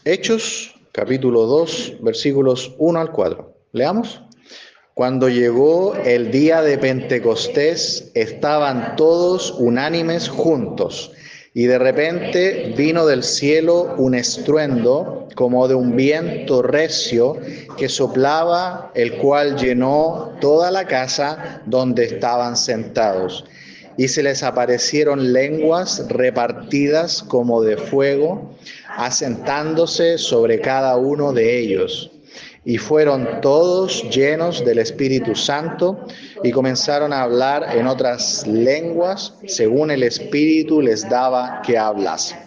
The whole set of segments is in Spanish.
Hechos, capítulo 2, versículos 1 al 4. Leamos. Cuando llegó el día de Pentecostés, estaban todos unánimes juntos, y de repente vino del cielo un estruendo como de un viento recio que soplaba, el cual llenó toda la casa donde estaban sentados. Y se les aparecieron lenguas repartidas como de fuego, asentándose sobre cada uno de ellos. Y fueron todos llenos del Espíritu Santo y comenzaron a hablar en otras lenguas, según el Espíritu les daba que hablasen.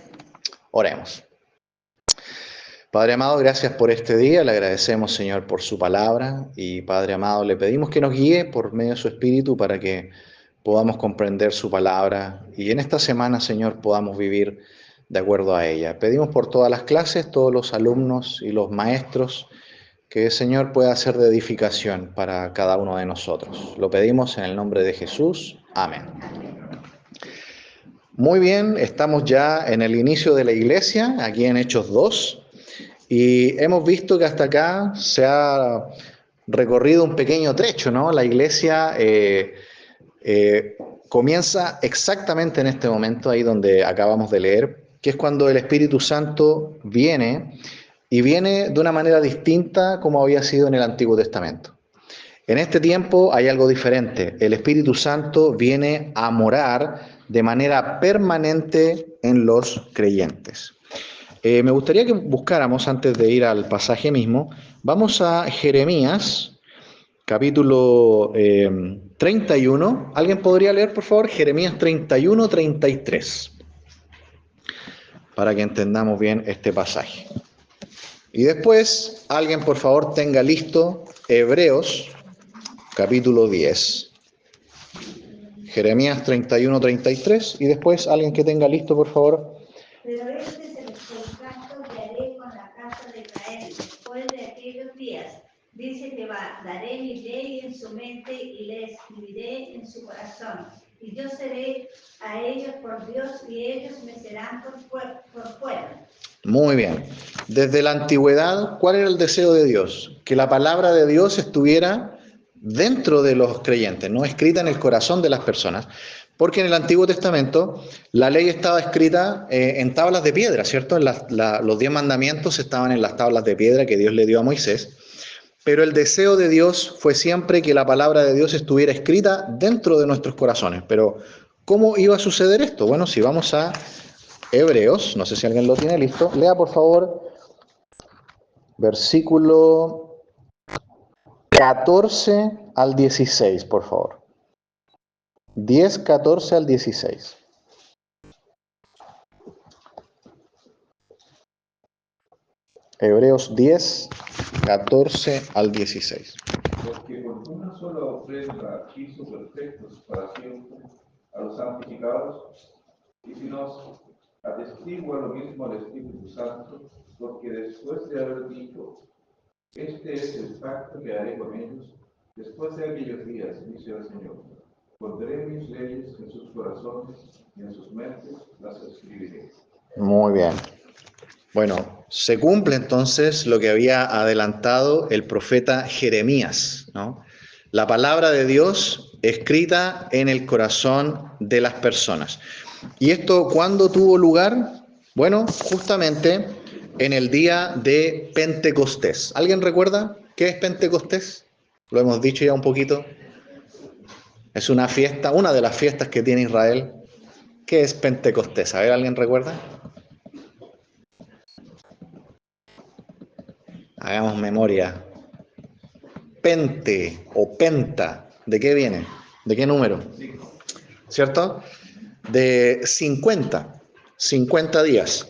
Oremos. Padre amado, gracias por este día. Le agradecemos, Señor, por su palabra. Y Padre amado, le pedimos que nos guíe por medio de su Espíritu para que podamos comprender su palabra. Y en esta semana, Señor, podamos vivir de acuerdo a ella. Pedimos por todas las clases, todos los alumnos y los maestros, que el Señor pueda ser de edificación para cada uno de nosotros. Lo pedimos en el nombre de Jesús. Amén. Muy bien, estamos ya en el inicio de la iglesia, aquí en Hechos 2, y hemos visto que hasta acá se ha recorrido un pequeño trecho, ¿no? La iglesia comienza exactamente en este momento, ahí donde acabamos de leer, que es cuando el Espíritu Santo viene, y viene de una manera distinta como había sido en el Antiguo Testamento. En este tiempo hay algo diferente. El Espíritu Santo viene a morar de manera permanente en los creyentes. Me gustaría que buscáramos, antes de ir al pasaje mismo, vamos a Jeremías, capítulo 31. ¿Alguien podría leer, por favor? Jeremías 31, 33. Para que entendamos bien este pasaje. Y después, alguien por favor tenga listo Hebreos, capítulo 10. Jeremías 31, 33. Y después, alguien que tenga listo, por favor. Pero este es el pacto que haré con la casa de Israel después de aquellos días. Dice Jehová, daré mi ley en su mente y le escribiré en su corazón. Y yo seré a ellos por Dios y ellos me serán por pueblo. Muy bien. Desde la antigüedad, ¿cuál era el deseo de Dios? Que la palabra de Dios estuviera dentro de los creyentes, no escrita en el corazón de las personas. Porque en el Antiguo Testamento la ley estaba escrita en tablas de piedra, ¿cierto? Los 10 mandamientos estaban en las tablas de piedra que Dios le dio a Moisés. Pero el deseo de Dios fue siempre que la palabra de Dios estuviera escrita dentro de nuestros corazones. Pero, ¿cómo iba a suceder esto? Bueno, si vamos a Hebreos, no sé si alguien lo tiene listo, lea por favor versículo 14 al 16, por favor. 10, 14 al 16. Hebreos 10, 14 al 16. Porque con una sola ofrenda hizo perfectos para siempre a los santificados, y si nos atestigua lo mismo el Espíritu Santo, porque después de haber dicho, este es el pacto que haré con ellos, después de aquellos días, dice el Señor, pondré mis leyes en sus corazones y en sus mentes las escribiré. Muy bien. Bueno, se cumple entonces lo que había adelantado el profeta Jeremías, ¿no? La palabra de Dios escrita en el corazón de las personas. ¿Y esto cuándo tuvo lugar? Bueno, justamente en el día de Pentecostés. ¿Alguien recuerda qué es Pentecostés? Lo hemos dicho ya un poquito. Es una fiesta, una de las fiestas que tiene Israel. ¿Qué es Pentecostés? A ver, ¿alguien recuerda? Hagamos memoria. Pente o penta, ¿de qué viene? ¿De qué número? ¿Cierto? De 50 días.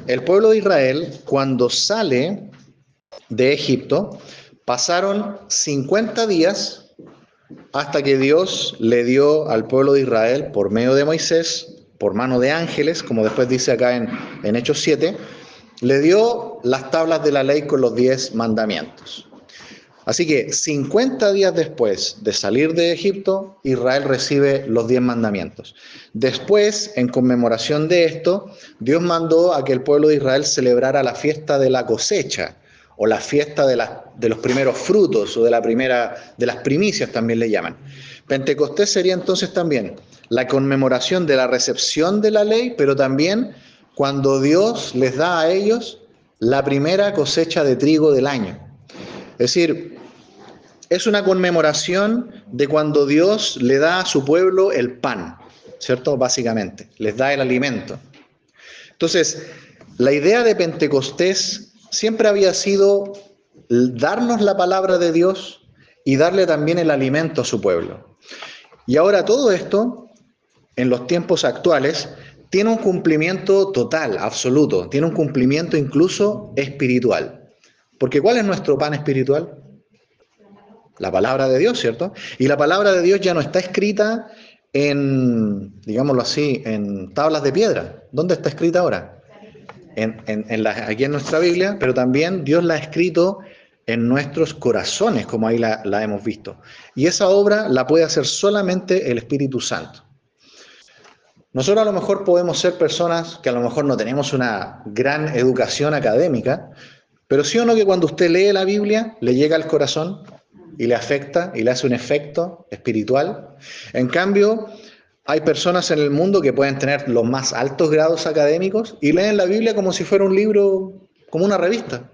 El pueblo de Israel, cuando sale de Egipto, pasaron 50 días hasta que Dios le dio al pueblo de Israel, por medio de Moisés, por mano de ángeles, como después dice acá en Hechos 7, le dio las tablas de la ley con los 10 mandamientos. Así que 50 días después de salir de Egipto, Israel recibe los 10 mandamientos. Después, en conmemoración de esto, Dios mandó a que el pueblo de Israel celebrara la fiesta de la cosecha, o la fiesta de los primeros frutos, o de las primicias también le llaman. Pentecostés sería entonces también la conmemoración de la recepción de la ley, pero también cuando Dios les da a ellos la primera cosecha de trigo del año. Es decir, es una conmemoración de cuando Dios le da a su pueblo el pan, ¿cierto? Básicamente, les da el alimento. Entonces, la idea de Pentecostés siempre había sido darnos la palabra de Dios y darle también el alimento a su pueblo. Y ahora todo esto, en los tiempos actuales, tiene un cumplimiento total, absoluto, tiene un cumplimiento incluso espiritual. Porque ¿cuál es nuestro pan espiritual? La palabra de Dios, ¿cierto? Y la palabra de Dios ya no está escrita en, digámoslo así, en tablas de piedra. ¿Dónde está escrita ahora? Aquí en nuestra Biblia, pero también Dios la ha escrito en nuestros corazones, como ahí la hemos visto. Y esa obra la puede hacer solamente el Espíritu Santo. Nosotros a lo mejor podemos ser personas que a lo mejor no tenemos una gran educación académica, pero sí o no que cuando usted lee la Biblia, le llega al corazón y le afecta y le hace un efecto espiritual. En cambio, hay personas en el mundo que pueden tener los más altos grados académicos y leen la Biblia como si fuera un libro, como una revista.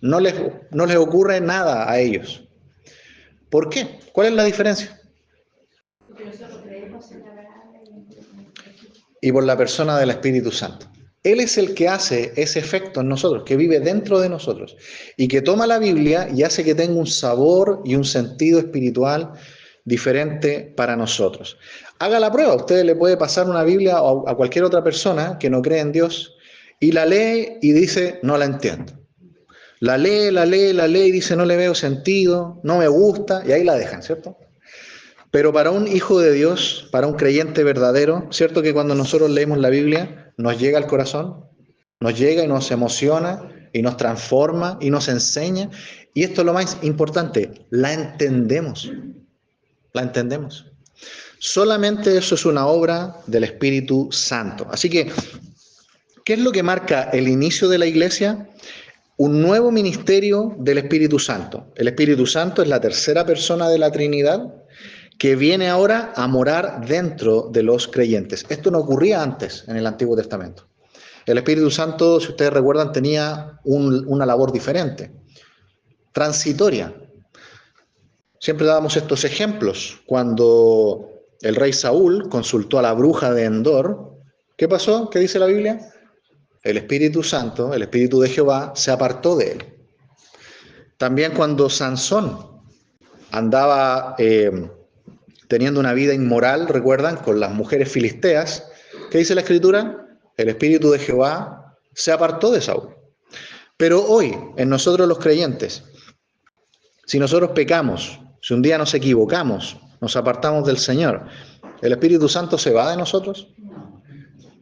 No les ocurre nada a ellos. ¿Por qué? ¿Cuál es la diferencia? Porque nosotros creemos en la palabra Y por la persona del Espíritu Santo. Él es el que hace ese efecto en nosotros, que vive dentro de nosotros y que toma la Biblia y hace que tenga un sabor y un sentido espiritual diferente para nosotros. Haga la prueba, usted le puede pasar una Biblia a cualquier otra persona que no cree en Dios y la lee y dice, no la entiendo. La lee y dice, no le veo sentido, no me gusta, y ahí la dejan, ¿cierto? Pero para un hijo de Dios, para un creyente verdadero, ¿cierto que cuando nosotros leemos la Biblia nos llega al corazón? Nos llega y nos emociona y nos transforma y nos enseña. Y esto es lo más importante, la entendemos. La entendemos. Solamente eso es una obra del Espíritu Santo. Así que, ¿qué es lo que marca el inicio de la iglesia? Un nuevo ministerio del Espíritu Santo. El Espíritu Santo es la tercera persona de la Trinidad que viene ahora a morar dentro de los creyentes. Esto no ocurría antes en el Antiguo Testamento. El Espíritu Santo, si ustedes recuerdan, tenía una labor diferente, transitoria. Siempre dábamos estos ejemplos. Cuando el rey Saúl consultó a la bruja de Endor, ¿qué pasó? ¿Qué dice la Biblia? El Espíritu Santo, el Espíritu de Jehová, se apartó de él. También cuando Sansón andaba teniendo una vida inmoral, recuerdan, con las mujeres filisteas, ¿qué dice la Escritura? El Espíritu de Jehová se apartó de Saúl. Pero hoy, en nosotros los creyentes, si nosotros pecamos, si un día nos equivocamos, nos apartamos del Señor, ¿el Espíritu Santo se va de nosotros?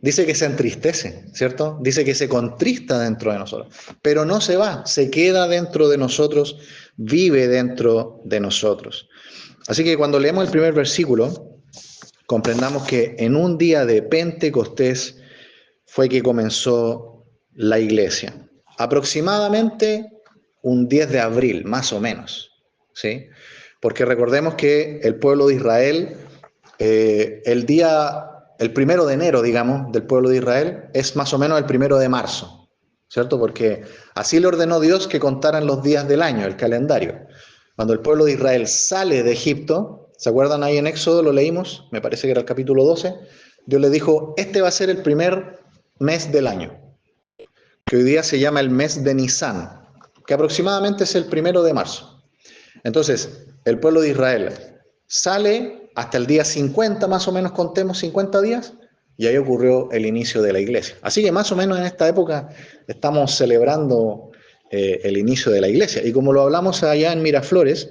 Dice que se entristece, ¿cierto? Dice que se contrista dentro de nosotros, pero no se va, se queda dentro de nosotros, vive dentro de nosotros. Así que cuando leemos el primer versículo, comprendamos que en un día de Pentecostés fue que comenzó la iglesia. Aproximadamente un 10 de abril, más o menos, ¿sí? Porque recordemos que el pueblo de Israel, el 1 de enero, digamos, del pueblo de Israel, es más o menos el 1 de marzo, ¿cierto? Porque así le ordenó Dios que contaran los días del año, el calendario. Cuando el pueblo de Israel sale de Egipto, ¿se acuerdan ahí en Éxodo? Lo leímos, me parece que era el capítulo 12. Dios le dijo, este va a ser el primer mes del año, que hoy día se llama el mes de Nisán, que aproximadamente es el 1 de marzo. Entonces, el pueblo de Israel sale hasta el día 50, más o menos contemos 50 días, y ahí ocurrió el inicio de la iglesia. Así que más o menos en esta época estamos celebrando el inicio de la iglesia. Y como lo hablamos allá en Miraflores,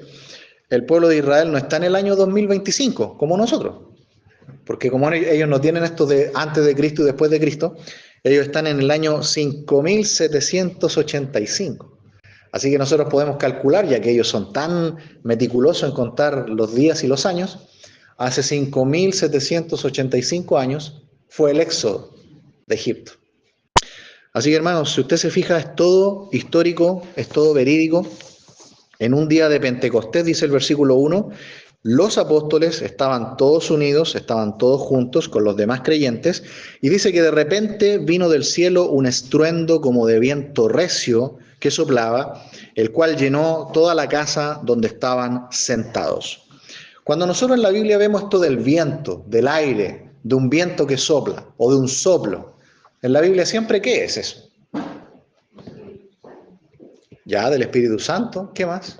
el pueblo de Israel no está en el año 2025, como nosotros. Porque como ellos no tienen esto de antes de Cristo y después de Cristo, ellos están en el año 5785. Así que nosotros podemos calcular, ya que ellos son tan meticulosos en contar los días y los años, hace 5.785 años fue el éxodo de Egipto. Así que hermanos, si usted se fija, es todo histórico, es todo verídico. En un día de Pentecostés, dice el versículo 1, los apóstoles estaban todos unidos, estaban todos juntos con los demás creyentes, y dice que de repente vino del cielo un estruendo como de viento recio que soplaba, el cual llenó toda la casa donde estaban sentados. Cuando nosotros en la Biblia vemos esto del viento, del aire, de un viento que sopla o de un soplo, en la Biblia siempre, ¿qué es eso? Ya, del Espíritu Santo, ¿qué más?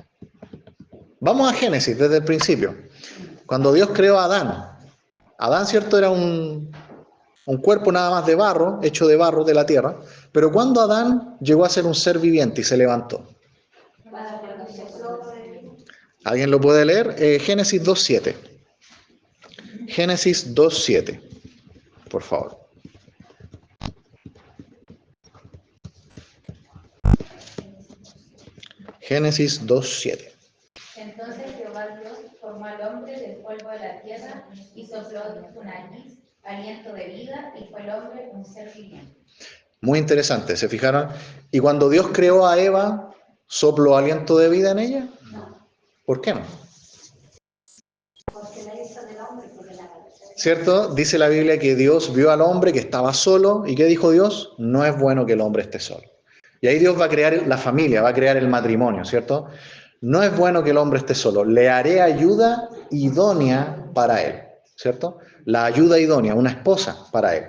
Vamos a Génesis desde el principio. Cuando Dios creó a Adán, Adán, cierto, era un cuerpo nada más de barro, hecho de barro de la tierra, pero cuando Adán llegó a ser un ser viviente y se levantó. ¿Alguien lo puede leer? Génesis 2.7. Génesis 2.7, por favor. Génesis 2.7. Entonces Jehová Dios formó al hombre del polvo de la tierra y sopló en su nariz aliento de vida, y fue el hombre un ser viviente. Muy interesante, ¿se fijaron? Y cuando Dios creó a Eva, ¿sopló aliento de vida en ella? No, ¿Por qué no? porque la hizo del hombre, porque la ¿Cierto? Dice la Biblia que Dios vio al hombre que estaba solo, ¿y qué dijo Dios? No es bueno que el hombre esté solo. Y ahí Dios va a crear la familia, va a crear el matrimonio, ¿cierto? No es bueno que el hombre esté solo, le haré ayuda idónea para él, ¿cierto? La ayuda idónea, una esposa para él.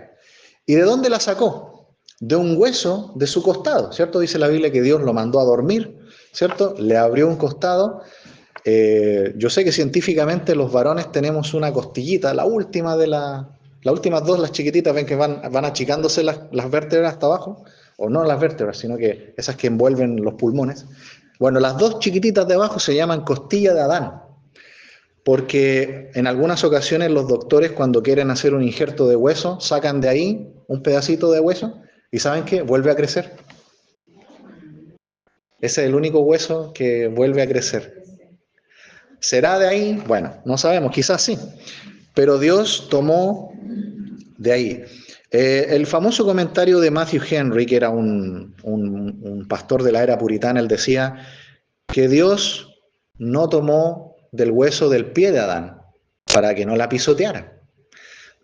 ¿Y de dónde la sacó? De un hueso de su costado, ¿cierto? Dice la Biblia que Dios lo mandó a dormir, ¿cierto? Le abrió un costado. Yo sé que científicamente los varones tenemos una costillita, la última de las últimas dos, las chiquititas, ven que van achicándose las vértebras hasta abajo, o no las vértebras, sino que esas que envuelven los pulmones. Bueno, las dos chiquititas de abajo se llaman costilla de Adán, porque en algunas ocasiones los doctores, cuando quieren hacer un injerto de hueso, sacan de ahí un pedacito de hueso y ¿saben qué? Vuelve a crecer. Ese es el único hueso que vuelve a crecer. ¿Será de ahí? Bueno, no sabemos, quizás sí. Pero Dios tomó de ahí. El famoso comentario de Matthew Henry, que era un pastor de la era puritana, él decía que Dios no tomó del hueso del pie de Adán para que no la pisoteara.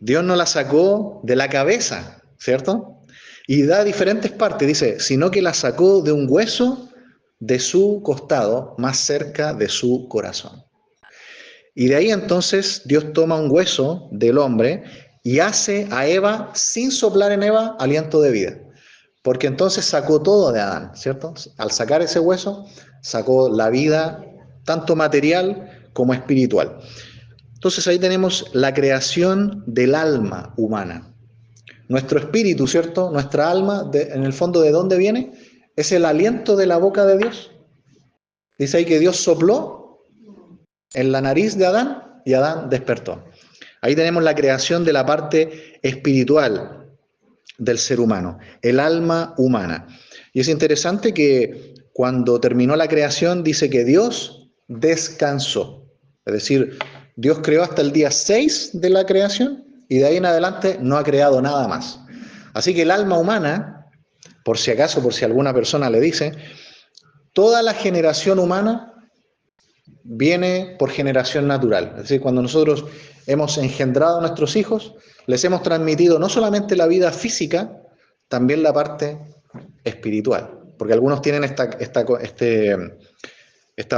Dios no la sacó de la cabeza, ¿cierto? Y da diferentes partes, dice, sino que la sacó de un hueso de su costado, más cerca de su corazón. Y de ahí entonces Dios toma un hueso del hombre y hace a Eva, sin soplar en Eva, aliento de vida. Porque entonces sacó todo de Adán, ¿cierto? Al sacar ese hueso, sacó la vida, tanto material como espiritual. Entonces ahí tenemos la creación del alma humana. Nuestro espíritu, ¿cierto? Nuestra alma, en el fondo, ¿de dónde viene? Es el aliento de la boca de Dios. Dice ahí que Dios sopló en la nariz de Adán y Adán despertó. Ahí tenemos la creación de la parte espiritual del ser humano, el alma humana. Y es interesante que cuando terminó la creación dice que Dios descansó. Es decir, Dios creó hasta el día 6 de la creación y de ahí en adelante no ha creado nada más. Así que el alma humana, por si acaso, por si alguna persona le dice, toda la generación humana viene por generación natural. Es decir, cuando nosotros hemos engendrado a nuestros hijos, les hemos transmitido no solamente la vida física, también la parte espiritual. Porque algunos tienen esta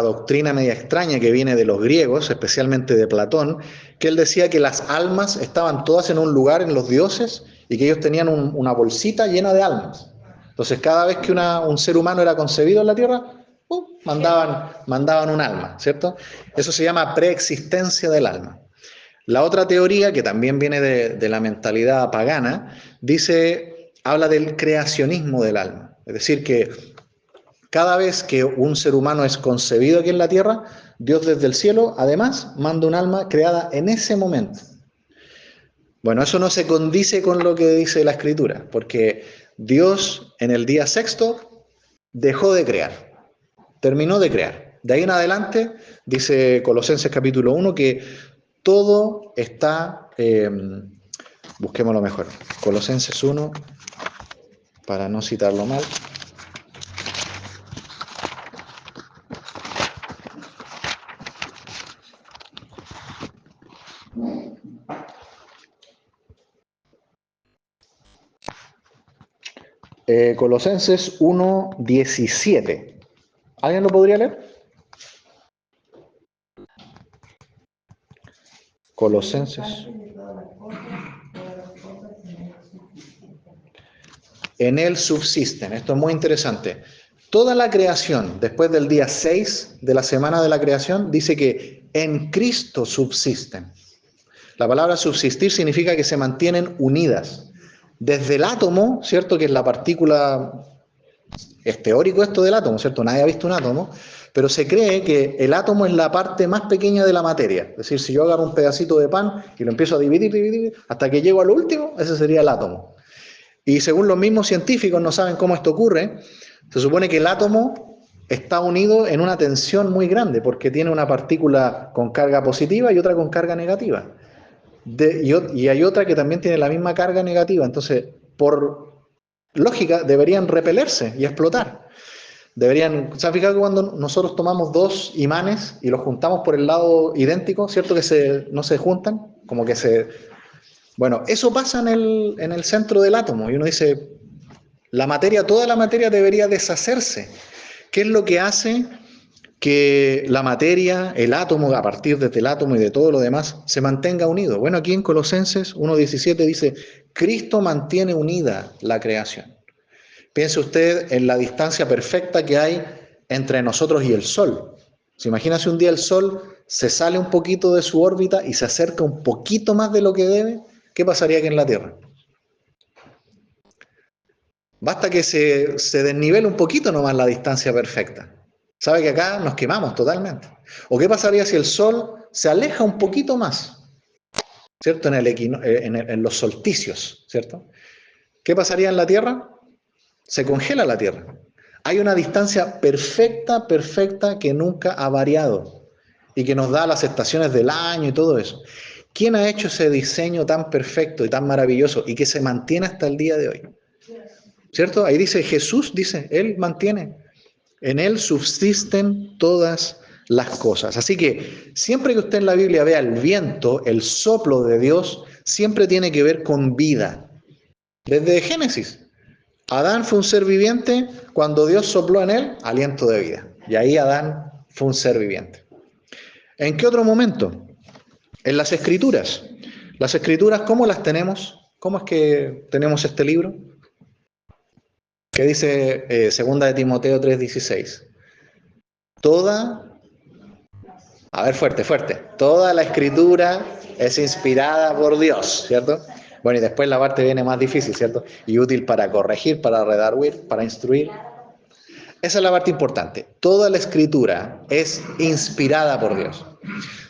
doctrina media extraña que viene de los griegos, especialmente de Platón, que él decía que las almas estaban todas en un lugar en los dioses y que ellos tenían una bolsita llena de almas. Entonces, cada vez que un ser humano era concebido en la tierra, mandaban un alma, ¿cierto? Eso se llama preexistencia del alma. La otra teoría, que también viene de la mentalidad pagana, habla del creacionismo del alma. Es decir, que cada vez que un ser humano es concebido aquí en la tierra, Dios desde el cielo, además, manda un alma creada en ese momento. Bueno, eso no se condice con lo que dice la Escritura, porque Dios en el día sexto dejó de crear. terminó de crear. De ahí en adelante, dice Colosenses capítulo 1, que todo está, busquémoslo mejor, Colosenses 1, para no citarlo mal. Colosenses 1:17. ¿Alguien lo podría leer? Colosenses. En él subsisten. Esto es muy interesante. Toda la creación, después del día 6 de la semana de la creación, dice que en Cristo subsisten. La palabra subsistir significa que se mantienen unidas. Desde el átomo, ¿cierto? Que es la partícula, es teórico esto del átomo, ¿cierto? Nadie ha visto un átomo, pero se cree que el átomo es la parte más pequeña de la materia. Es decir, si yo agarro un pedacito de pan y lo empiezo a dividir, hasta que llego a lo último, ese sería el átomo. Y según los mismos científicos, no saben cómo esto ocurre, se supone que el átomo está unido en una tensión muy grande, porque tiene una partícula con carga positiva y otra con carga negativa. Y hay otra que también tiene la misma carga negativa, entonces por lógica deberían repelerse y explotar. ¿Se han fijado que cuando nosotros tomamos dos imanes y los juntamos por el lado idéntico, cierto que no se juntan? Como que bueno, eso pasa en el centro del átomo y uno dice, toda la materia debería deshacerse. ¿Qué es lo que hace que la materia, el átomo, a partir del átomo y de todo lo demás, se mantenga unido? Bueno, aquí en Colosenses 1:17 dice, Cristo mantiene unida la creación. Piense usted en la distancia perfecta que hay entre nosotros y el Sol. ¿Se imagina si un día el Sol se sale un poquito de su órbita y se acerca un poquito más de lo que debe? ¿Qué pasaría aquí en la Tierra? Basta que se desnivele un poquito nomás la distancia perfecta. ¿Sabe que acá nos quemamos totalmente? ¿O qué pasaría si el Sol se aleja un poquito más? ¿Cierto? En los solsticios, ¿cierto? ¿Qué pasaría en la Tierra? Se congela la Tierra. Hay una distancia perfecta que nunca ha variado y que nos da las estaciones del año y todo eso. ¿Quién ha hecho ese diseño tan perfecto y tan maravilloso y que se mantiene hasta el día de hoy? ¿Cierto? Ahí dice Jesús, Él mantiene. En Él subsisten todas las cosas. Así que siempre que usted en la Biblia vea el viento, el soplo de Dios, siempre tiene que ver con vida. Desde Génesis. Adán fue un ser viviente, cuando Dios sopló en él, aliento de vida. Y ahí Adán fue un ser viviente. ¿En qué otro momento? En las Escrituras. Las Escrituras, ¿cómo las tenemos? ¿Cómo es que tenemos este libro? ¿Qué dice 2 de Timoteo 3:16? Toda la Escritura es inspirada por Dios, ¿cierto? Bueno, y después la parte viene más difícil, ¿cierto? Y útil para corregir, para redarguir, para instruir. Esa es la parte importante. Toda la Escritura es inspirada por Dios.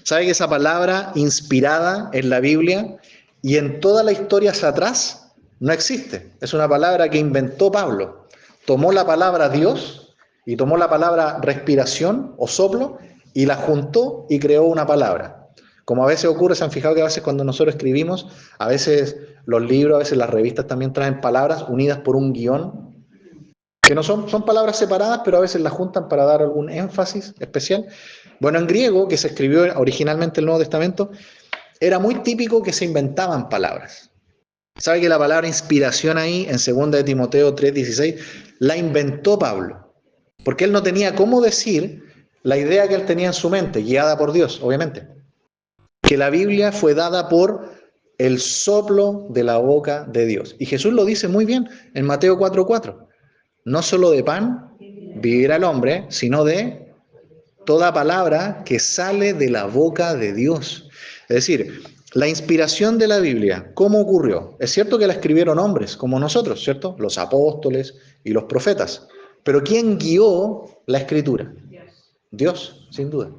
¿Sabe que esa palabra inspirada en la Biblia y en toda la historia hacia atrás no existe? Es una palabra que inventó Pablo. Tomó la palabra Dios y tomó la palabra respiración o soplo y la juntó y creó una palabra. Como a veces ocurre, se han fijado que a veces cuando nosotros escribimos, a veces los libros, a veces las revistas también traen palabras unidas por un guión, que no son palabras separadas, pero a veces las juntan para dar algún énfasis especial. Bueno, en griego, que se escribió originalmente el Nuevo Testamento, era muy típico que se inventaban palabras. ¿Sabe que la palabra inspiración ahí, en 2 de Timoteo 3:16, la inventó Pablo? Porque él no tenía cómo decir la idea que él tenía en su mente, guiada por Dios, obviamente. Que la Biblia fue dada por el soplo de la boca de Dios. Y Jesús lo dice muy bien en Mateo 4:4. No solo de pan vivirá el hombre, sino de toda palabra que sale de la boca de Dios. Es decir, la inspiración de la Biblia, ¿cómo ocurrió? Es cierto que la escribieron hombres como nosotros, ¿cierto? Los apóstoles y los profetas. Pero ¿quién guió la escritura? Dios, sin duda.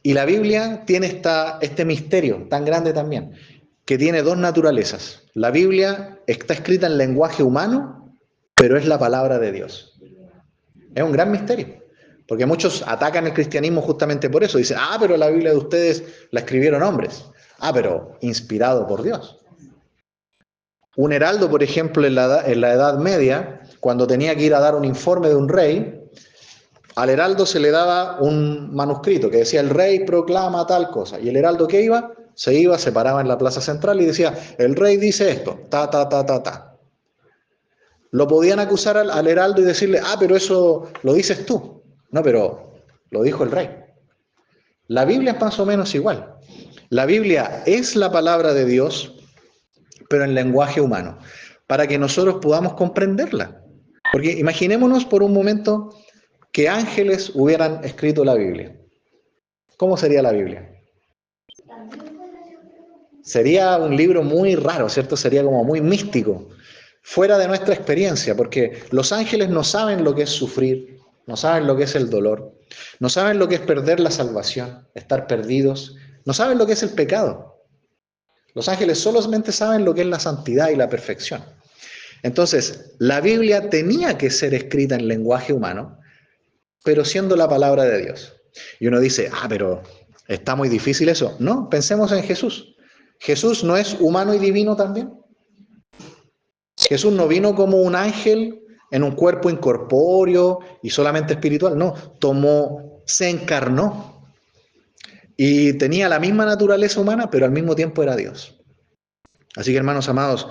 Y la Biblia tiene este misterio tan grande también, que tiene dos naturalezas. La Biblia está escrita en lenguaje humano, pero es la palabra de Dios. Es un gran misterio, Porque muchos atacan el cristianismo justamente por eso. Dicen, pero la Biblia de ustedes la escribieron hombres. Pero inspirado por Dios. Un heraldo, por ejemplo, en la Edad Media, cuando tenía que ir a dar un informe de un rey, al heraldo se le daba un manuscrito que decía: el rey proclama tal cosa. Y el heraldo, ¿qué iba? Se paraba en la plaza central y decía: el rey dice esto, ta. Lo podían acusar al heraldo y decirle: pero eso lo dices tú. No, pero lo dijo el rey. La Biblia es más o menos igual. La Biblia es la palabra de Dios, pero en lenguaje humano, para que nosotros podamos comprenderla. Porque imaginémonos por un momento que ángeles hubieran escrito la Biblia. ¿Cómo sería la Biblia? Sería un libro muy raro, ¿cierto? Sería como muy místico, fuera de nuestra experiencia, porque los ángeles no saben lo que es sufrir, no saben lo que es el dolor, no saben lo que es perder la salvación, estar perdidos, no saben lo que es el pecado. Los ángeles solamente saben lo que es la santidad y la perfección. Entonces, la Biblia tenía que ser escrita en lenguaje humano, pero siendo la palabra de Dios. Y uno dice: pero está muy difícil eso. No, pensemos en Jesús. ¿Jesús no es humano y divino también? Jesús no vino como un ángel en un cuerpo incorpóreo y solamente espiritual. No, se encarnó. Y tenía la misma naturaleza humana, pero al mismo tiempo era Dios. Así que, hermanos amados,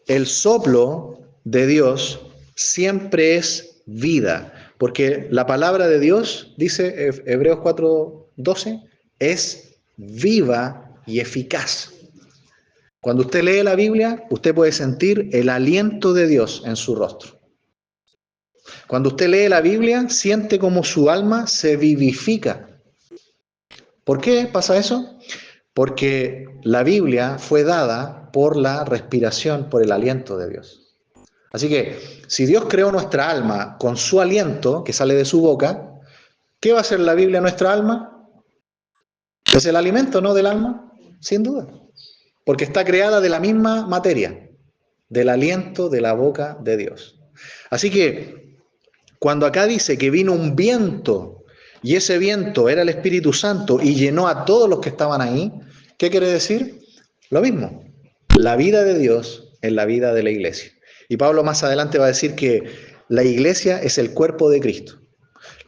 el soplo de Dios siempre es vida, porque la palabra de Dios, dice Hebreos 4:12, es viva y eficaz. Cuando usted lee la Biblia, usted puede sentir el aliento de Dios en su rostro. Cuando usted lee la Biblia, siente como su alma se vivifica. ¿Por qué pasa eso? Porque la Biblia fue dada por la respiración, por el aliento de Dios. Así que, si Dios creó nuestra alma con su aliento que sale de su boca, ¿qué va a hacer la Biblia a nuestra alma? ¿Es el alimento, no, del alma? Sin duda. Porque está creada de la misma materia, del aliento de la boca de Dios. Así que, cuando acá dice que vino un viento, y ese viento era el Espíritu Santo y llenó a todos los que estaban ahí, ¿qué quiere decir? Lo mismo, la vida de Dios en la vida de la iglesia. Y Pablo más adelante va a decir que la iglesia es el cuerpo de Cristo.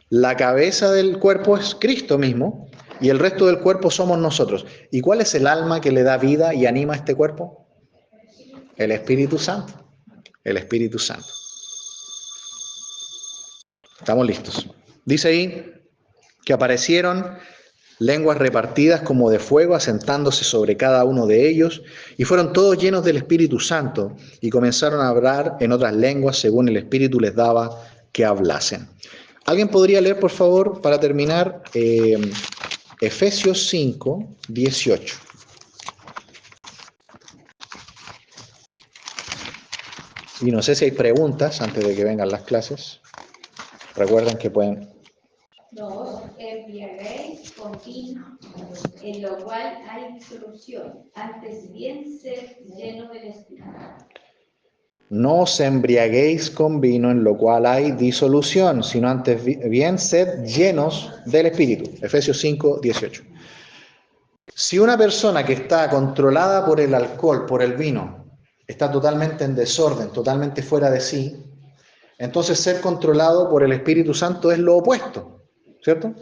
La cabeza del cuerpo es Cristo mismo y el resto del cuerpo somos nosotros. ¿Y cuál es el alma que le da vida y anima a este cuerpo? El Espíritu Santo. El Espíritu Santo. Estamos listos. Dice ahí que aparecieron lenguas repartidas como de fuego, asentándose sobre cada uno de ellos, y fueron todos llenos del Espíritu Santo, y comenzaron a hablar en otras lenguas según el Espíritu les daba que hablasen. ¿Alguien podría leer, por favor, para terminar, Efesios 5:18? Y no sé si hay preguntas antes de que vengan las clases. Recuerden que pueden... No os embriaguéis con vino, en lo cual hay disolución, antes bien sed lleno del Espíritu. No os embriaguéis con vino, en lo cual hay disolución, sino antes bien sed llenos del Espíritu. Efesios 5:18. Si una persona que está controlada por el alcohol, por el vino, está totalmente en desorden, totalmente fuera de sí, entonces ser controlado por el Espíritu Santo es lo opuesto, ¿cierto?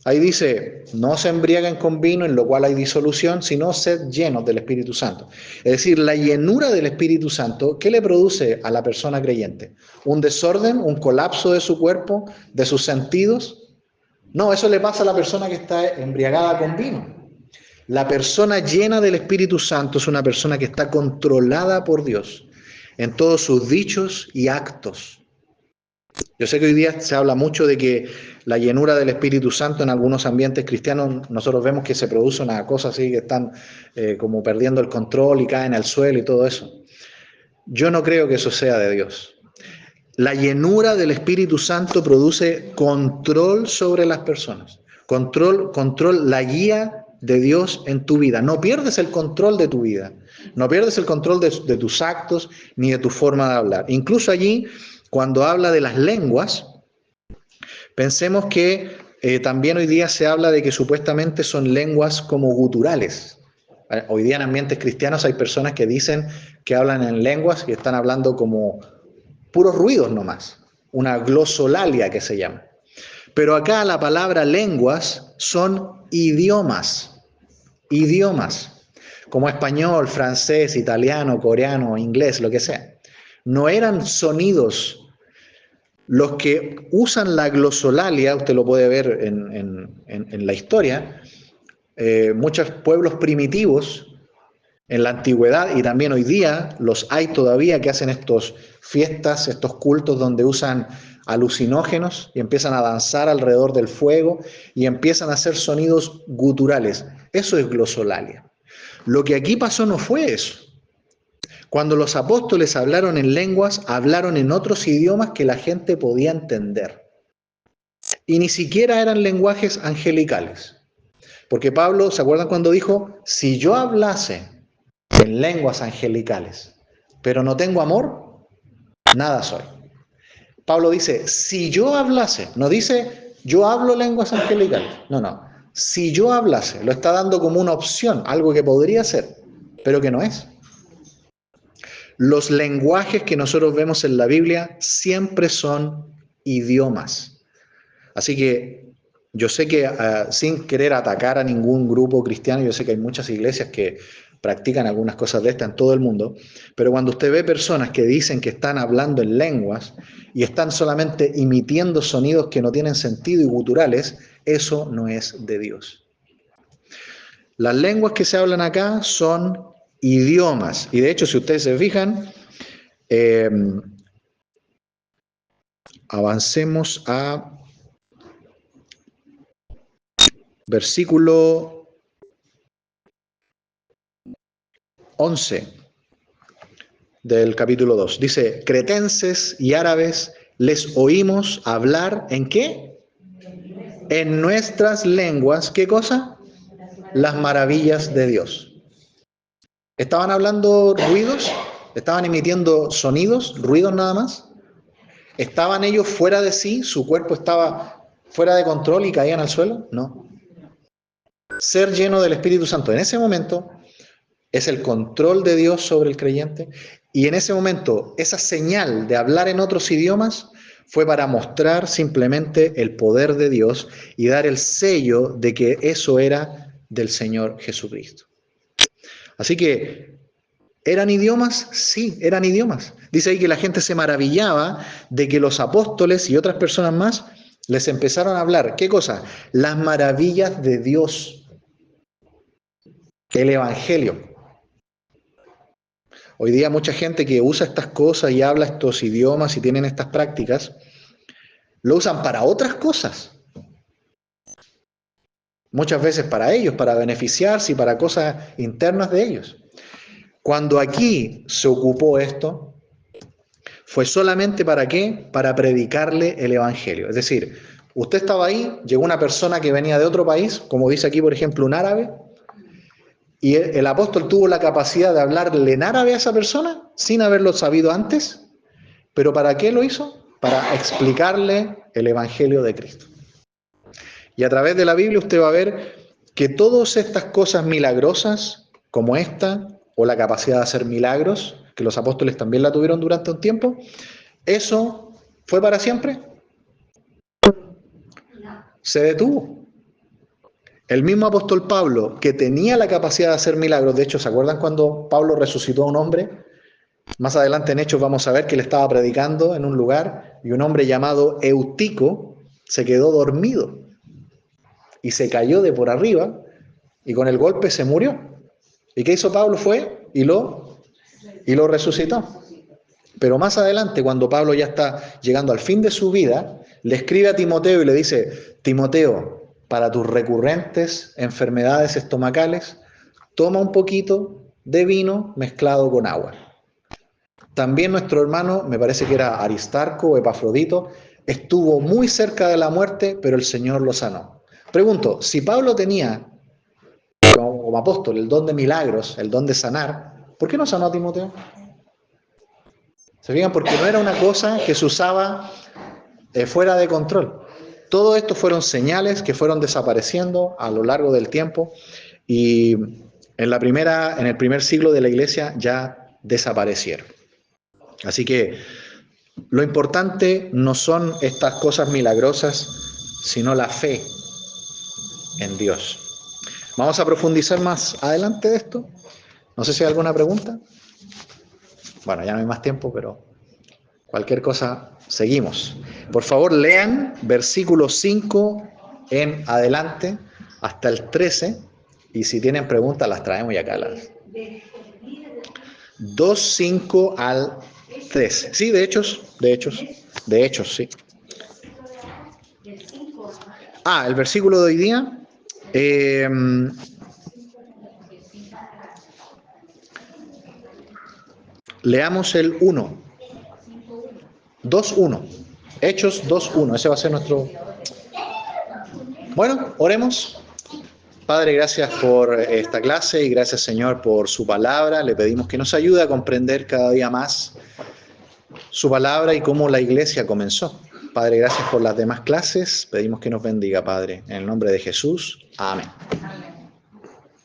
Ahí dice: no se embriaguen con vino, en lo cual hay disolución, sino sed llenos del Espíritu Santo. Es decir, la llenura del Espíritu Santo, ¿qué le produce a la persona creyente? ¿Un desorden, un colapso de su cuerpo, de sus sentidos? No, eso le pasa a la persona que está embriagada con vino. La persona llena del Espíritu Santo es una persona que está controlada por Dios en todos sus dichos y actos. Yo sé que hoy día se habla mucho de que la llenura del Espíritu Santo en algunos ambientes cristianos, nosotros vemos que se produce una cosa así, que están como perdiendo el control y caen al suelo y todo eso. Yo no creo que eso sea de Dios. La llenura del Espíritu Santo produce control sobre las personas. Control, la guía de Dios en tu vida. No pierdes el control de tu vida. No pierdes el control de tus actos ni de tu forma de hablar. Incluso allí, cuando habla de las lenguas, Pensemos que también hoy día se habla de que supuestamente son lenguas como guturales. Hoy día en ambientes cristianos hay personas que dicen que hablan en lenguas y están hablando como puros ruidos nomás, una glosolalia que se llama. Pero acá la palabra lenguas son idiomas, como español, francés, italiano, coreano, inglés, lo que sea. No eran sonidos. Los que usan la glosolalia, usted lo puede ver en la historia, muchos pueblos primitivos en la antigüedad y también hoy día los hay todavía que hacen estos fiestas, estos cultos donde usan alucinógenos y empiezan a danzar alrededor del fuego y empiezan a hacer sonidos guturales. Eso es glosolalia. Lo que aquí pasó no fue eso. Cuando los apóstoles hablaron en lenguas, hablaron en otros idiomas que la gente podía entender. Y ni siquiera eran lenguajes angelicales. Porque Pablo, ¿se acuerdan cuando dijo, si yo hablase en lenguas angelicales, pero no tengo amor, nada soy? Pablo dice, si yo hablase, no dice, yo hablo lenguas angelicales. No. Si yo hablase, lo está dando como una opción, algo que podría ser, pero que no es. Los lenguajes que nosotros vemos en la Biblia siempre son idiomas. Así que yo sé que sin querer atacar a ningún grupo cristiano, yo sé que hay muchas iglesias que practican algunas cosas de estas en todo el mundo, pero cuando usted ve personas que dicen que están hablando en lenguas y están solamente emitiendo sonidos que no tienen sentido y guturales, eso no es de Dios. Las lenguas que se hablan acá son idiomas. Y de hecho, si ustedes se fijan, avancemos a versículo 11 del capítulo 2. Dice, cretenses y árabes les oímos hablar ¿en qué? En nuestras lenguas, ¿qué cosa? Las maravillas de Dios. ¿Estaban hablando ruidos? ¿Estaban emitiendo sonidos, ruidos nada más? ¿Estaban ellos fuera de sí? ¿Su cuerpo estaba fuera de control y caían al suelo? No. Ser lleno del Espíritu Santo en ese momento es el control de Dios sobre el creyente, y en ese momento esa señal de hablar en otros idiomas fue para mostrar simplemente el poder de Dios y dar el sello de que eso era del Señor Jesucristo. Así que, ¿eran idiomas? Sí, eran idiomas. Dice ahí que la gente se maravillaba de que los apóstoles y otras personas más les empezaron a hablar. ¿Qué cosa? Las maravillas de Dios. El Evangelio. Hoy día mucha gente que usa estas cosas y habla estos idiomas y tienen estas prácticas, lo usan para otras cosas. Muchas veces para ellos, para beneficiarse y para cosas internas de ellos. Cuando aquí se ocupó esto, fue solamente ¿para qué? Para predicarle el Evangelio. Es decir, usted estaba ahí, llegó una persona que venía de otro país, como dice aquí por ejemplo un árabe, y el apóstol tuvo la capacidad de hablarle en árabe a esa persona sin haberlo sabido antes, pero ¿para qué lo hizo? Para explicarle el Evangelio de Cristo. Y a través de la Biblia usted va a ver que todas estas cosas milagrosas, como esta, o la capacidad de hacer milagros, que los apóstoles también la tuvieron durante un tiempo, ¿eso fue para siempre? Se detuvo. El mismo apóstol Pablo, que tenía la capacidad de hacer milagros, de hecho, ¿se acuerdan cuando Pablo resucitó a un hombre? Más adelante en Hechos vamos a ver que él estaba predicando en un lugar y un hombre llamado Eutico se quedó dormido y se cayó de por arriba y con el golpe se murió. ¿Y qué hizo Pablo? Fue y lo resucitó. Pero más adelante, cuando Pablo ya está llegando al fin de su vida, le escribe a Timoteo y le dice, Timoteo, para tus recurrentes enfermedades estomacales, toma un poquito de vino mezclado con agua. También nuestro hermano, me parece que era Aristarco o Epafrodito, estuvo muy cerca de la muerte, pero el Señor lo sanó. Pregunto, si Pablo tenía como apóstol el don de milagros, el don de sanar, ¿por qué no sanó a Timoteo? ¿Se fijan? Porque no era una cosa que se usaba fuera de control. todo esto fueron señales que fueron desapareciendo a lo largo del tiempo y en el primer siglo de la iglesia ya desaparecieron. Así que lo importante no son estas cosas milagrosas, sino la fe en Dios. Vamos a profundizar más adelante de esto. No sé si hay alguna pregunta. Bueno, ya no hay más tiempo, pero cualquier cosa, seguimos. Por favor, lean versículo 5 en adelante hasta el 13. Y si tienen preguntas, las traemos y acá las. 2:5 al 13. Sí, de hechos, sí. El versículo de hoy día. Leamos el 1. 2:1. Hechos 2:1. Ese va a ser nuestro. Bueno, oremos. Padre, gracias por esta clase y gracias, Señor, por su palabra. Le pedimos que nos ayude a comprender cada día más su palabra y cómo la iglesia comenzó. Padre, gracias por las demás clases. Pedimos que nos bendiga, Padre. En el nombre de Jesús. Amén.